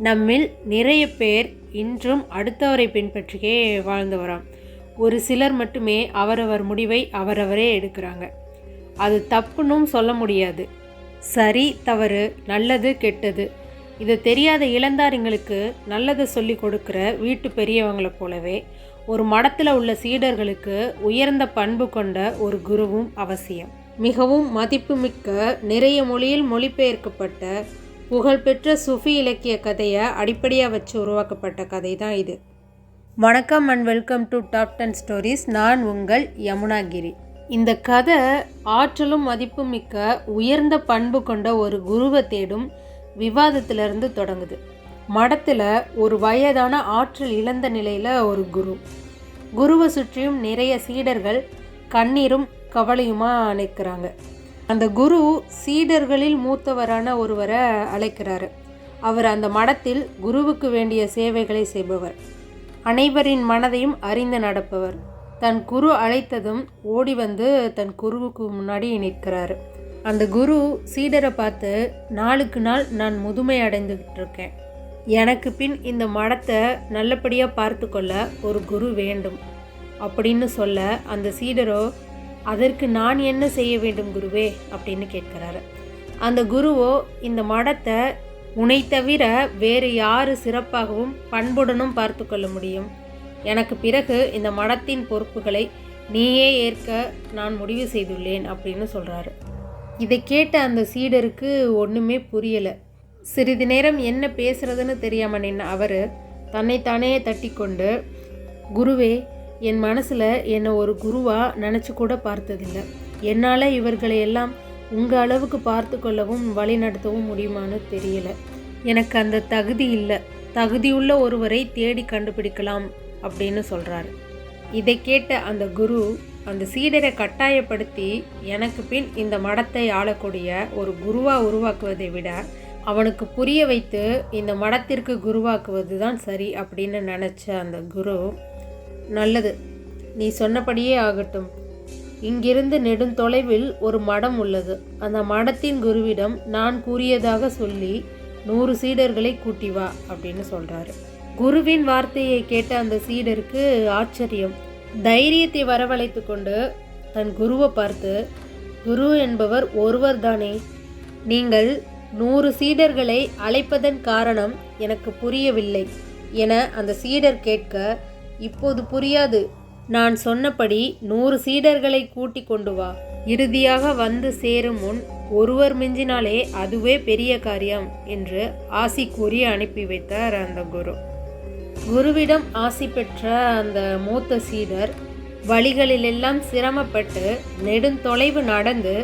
நம்மில் நிறைய பேர் இன்றும் அடுத்தவரை பின்பற்றியே வாழ்ந்து வரோம். ஒரு சிலர் மட்டுமே அவரவர் முடிவை அவரவரே எடுக்கிறாங்க. அது தப்புன்னும் சொல்ல முடியாது. சரி தவறு, நல்லது கெட்டது, இது தெரியாத இளந்தாரிங்களுக்கு நல்லதை சொல்லி கொடுக்குற வீட்டு பெரியவங்களை போலவே ஒரு மடத்தில் உள்ள சீடர்களுக்கு உயர்ந்த பண்பு கொண்ட ஒரு குருவும் அவசியம். மிகவும் மதிப்புமிக்க நிறைய மொழியில் மொழிபெயர்க்கப்பட்ட புகழ்பெற்ற சுஃபி இலக்கிய கதையை அடிப்படையாக வச்சு உருவாக்கப்பட்ட கதை தான் இது. வணக்கம் and welcome to top 10 stories. நான் உங்கள் யமுனாகிரி. இந்த கதை ஆற்றலும் மதிப்புமிக்க உயர்ந்த பண்பு கொண்ட ஒரு குருவை தேடும் விவாதத்திலிருந்து தொடங்குது. மடத்தில் ஒரு வயதான ஆற்றல் இழந்த நிலையில் ஒரு குருவை சுற்றியும் நிறைய சீடர்கள் கண்ணீரும் கவலையுமாக நிற்கிறாங்க. அந்த குரு சீடர்களில் மூத்தவரான ஒருவரை அழைக்கிறாரு. அவர் அந்த மடத்தில் குருவுக்கு வேண்டிய சேவைகளை செய்பவர், அனைவரின் மனதையும் அறிந்து நடப்பவர். தன் குரு அழைத்ததும் ஓடி வந்து தன் குருவுக்கு முன்னாடி நிற்கிறாரு. அந்த குரு சீடரை பார்த்து, நாளுக்கு நாள் நான் முதுமை அடைந்துக்கிட்டு இருக்கேன். எனக்கு பின் இந்த மடத்தை நல்லபடியாக பார்த்து கொள்ள ஒரு குரு வேண்டும் அப்படின்னு சொல்ல, அந்த சீடரோ, அதற்கு நான் என்ன செய்ய வேண்டும் குருவே அப்படின்னு கேட்கிறாரு. அந்த குருவோ, இந்த மடத்தை உன்னை தவிர வேறு யார் சிறப்பாகவும் பண்புடனும் பார்த்து கொள்ள முடியும்? எனக்கு பிறகு இந்த மடத்தின் பொறுப்புகளை நீயே ஏற்க நான் முடிவு செய்துள்ளேன் அப்படின்னு சொல்கிறாரு. இதை கேட்ட அந்த சீடருக்கு ஒன்றுமே புரியலை. சிறிது நேரம் என்ன பேசுறதுன்னு தெரியாமல் நின்ன அவர் தன்னைத்தானே தட்டி கொண்டு, குருவே, என் மனசில் என்னை ஒரு குருவாக நினச்சி கூட பார்த்ததில்லை. என்னால் இவர்களை எல்லாம் உங்கள் அளவுக்கு பார்த்து கொள்ளவும் வழி நடத்தவும் முடியுமான்னு தெரியலை. எனக்கு அந்த தகுதி இல்லை. தகுதியுள்ள ஒருவரை தேடி கண்டுபிடிக்கலாம் அப்படின்னு சொல்கிறாரு. இதை கேட்ட அந்த குரு அந்த சீடரை கட்டாயப்படுத்தி, எனக்கு பின் இந்த மடத்தை ஆளக்கூடிய ஒரு குருவாக உருவாக்குவதை விட அவனுக்கு புரிய வைத்து இந்த மடத்திற்கு குருவாக்குவது தான் சரி அப்படின்னு நினச்ச அந்த குரு, நல்லது, நீ சொன்னபடியே ஆகட்டும். இங்கிருந்து நெடுந்தொலைவில் ஒரு மடம் உள்ளது. அந்த மடத்தின் குருவிடம் நான் கூறியதாக சொல்லி 100 சீடர்களை கூட்டி வா அப்படின்னு சொல்கிறாரு. குருவின் வார்த்தையை கேட்ட அந்த சீடருக்கு ஆச்சரியம். தைரியத்தை வரவழைத்து கொண்டு தன் குருவை பார்த்து, குரு என்பவர் ஒருவர் தானே? நீங்கள் 100 சீடர்களை அழைப்பதன் காரணம் எனக்கு புரியவில்லை என அந்த சீடர் கேட்க, இப்போது புரியாது. நான் சொன்னபடி 100 சீடர்களை கூட்டி கொண்டு வா. இறுதியாக வந்து சேரும் முன் ஒருவர் மிஞ்சினாலே அதுவே பெரிய காரியம் என்று ஆசி கூறி அனுப்பி வைத்தார் அந்த குரு. குருவிடம் ஆசி பெற்ற அந்த மூத்த சீடர் வழிகளிலெல்லாம் சிரமப்பட்டு நெடுந்தொலைவு நடந்து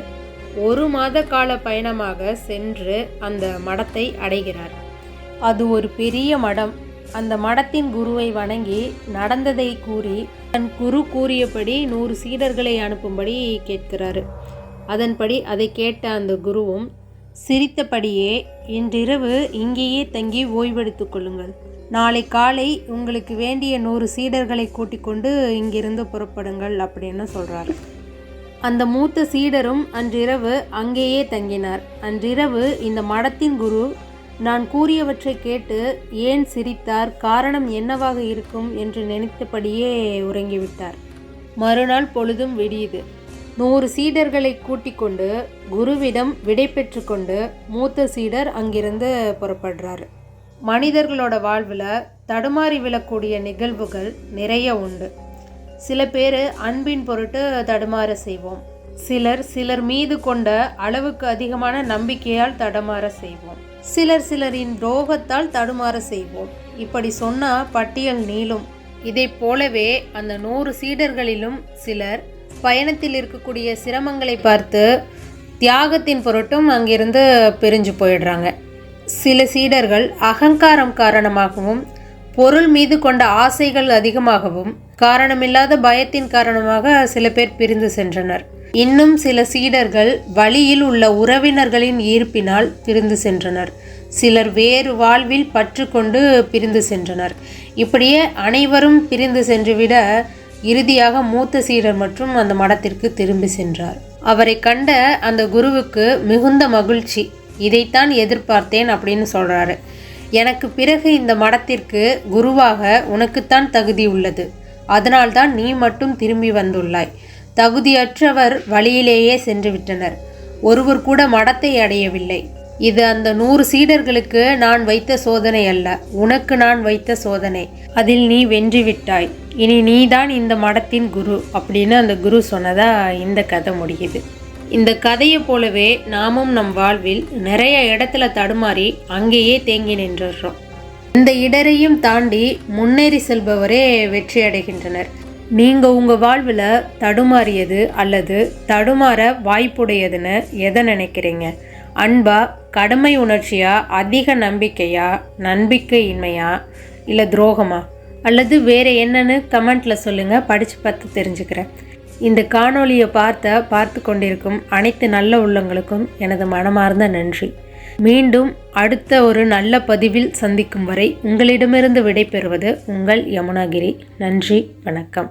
1 மாத கால பயணமாக சென்று அந்த மடத்தை அடைகிறார். அது ஒரு பெரிய மடம். அந்த மடத்தின் குருவை வணங்கி நடந்ததை கூறி தன் குரு கூறியபடி 100 சீடர்களை அனுப்பும்படி கேட்கிறாரு. அதன்படி அதை கேட்ட அந்த குருவும் சிரித்தபடியே, இன்றிரவு இங்கேயே தங்கி ஓய்வெடுத்து கொள்ளுங்கள். நாளை காலை உங்களுக்கு வேண்டிய 100 சீடர்களை கூட்டிக் கொண்டு இங்கிருந்து புறப்படுங்கள் அப்படின்னு சொல்கிறாரு. அந்த மூத்த சீடரும் அன்றிரவு அங்கேயே தங்கினார். அன்றிரவு இந்த மடத்தின் குரு நான் கூறியவற்றை கேட்டு ஏன் சிரித்தார், காரணம் என்னவாக இருக்கும் என்று நினைத்தபடியே உறங்கிவிட்டார். மறுநாள் பொழுதும் விடியுது. 100 சீடர்களை கூட்டிக் கொண்டு குருவிடம் விடை பெற்று கொண்டு மூத்த சீடர் அங்கிருந்து புறப்படுறாரு. மனிதர்களோட வாழ்வில் தடுமாறி விழக்கூடிய நிகழ்வுகள் நிறைய உண்டு. சில பேர் அன்பின் பொருட்டு தடுமாற செய்வோம். சிலர் மீது கொண்ட அளவுக்கு அதிகமான நம்பிக்கையால் தடுமாற செய்வோம். சிலரின் துரோகத்தால் தடுமாற செய்வோம். இப்படி சொன்னால் பட்டியல் நீளும். இதை போலவே அந்த 100 சீடர்களிலும் சிலர் பயணத்தில் இருக்கக்கூடிய சிரமங்களை பார்த்து தியாகத்தின் பொருட்டும் அங்கிருந்து பிரிஞ்சு போயிடுறாங்க. சில சீடர்கள் அகங்காரம் காரணமாகவும் பொருள் மீது கொண்ட ஆசைகள் அதிகமாகவும் காரணமில்லாத பயத்தின் காரணமாக சில பேர் பிரிந்து சென்றனர். இன்னும் சில சீடர்கள் வழியில் உள்ள உறவினர்களின் ஈர்ப்பினால் பிரிந்து சென்றனர். சிலர் வேறு வாழ்வில் பற்று கொண்டு பிரிந்து சென்றனர். இப்படியே அனைவரும் பிரிந்து சென்றுவிட இறுதியாக மூத்த சீடர் மற்றும் அந்த மடத்திற்கு திரும்பி சென்றார். அவரை கண்ட அந்த குருவுக்கு மிகுந்த மகிழ்ச்சி. இதைத்தான் எதிர்பார்த்தேன் அப்படின்னு சொல்கிறாரு. எனக்கு பிறகு இந்த மடத்திற்கு குருவாக உனக்குத்தான் தகுதி உள்ளது. அதனால்தான் நீ மட்டும் திரும்பி வந்துள்ளாய். தகுதியற்றவர் வழியிலேயே சென்று விட்டனர். ஒருவர் கூட மடத்தை அடையவில்லை. இது அந்த 100 சீடர்களுக்கு நான் வைத்த சோதனை அல்ல, உனக்கு நான் வைத்த சோதனை. அதில் நீ வென்று விட்டாய். இனி நீதான் இந்த மடத்தின் குரு அப்படின்னு அந்த குரு சொன்னதா இந்த கதை முடியுது. இந்த கதையை போலவே நாமும் நம் வாழ்வில் நிறைய இடத்துல தடுமாறி அங்கேயே தேங்கி நின்றுடுறோம். இந்த இடரையும் தாண்டி முன்னேறி செல்பவரே வெற்றி அடைகின்றனர். நீங்கள் உங்கள் வாழ்வில் தடுமாறியது அல்லது தடுமாற வாய்ப்புடையதுன்னு எதை நினைக்கிறீங்க? அன்பா, கடமை உணர்ச்சியா, அதிக நம்பிக்கையா, நம்பிக்கையின்மையா, இல்லை துரோகமா, அல்லது வேறு என்னன்னு கமெண்ட்டில் சொல்லுங்கள். படித்து பார்த்து தெரிஞ்சுக்கிறேன். இந்த காணொளியை பார்த்து கொண்டிருக்கும் அனைத்து நல்ல உள்ளங்களுக்கும் எனது மனமார்ந்த நன்றி. மீண்டும் அடுத்த ஒரு நல்ல பதிவில் சந்திக்கும் வரை உங்களிடமிருந்து விடைபெறுவது உங்கள் யமுனாகிரி. நன்றி, வணக்கம்.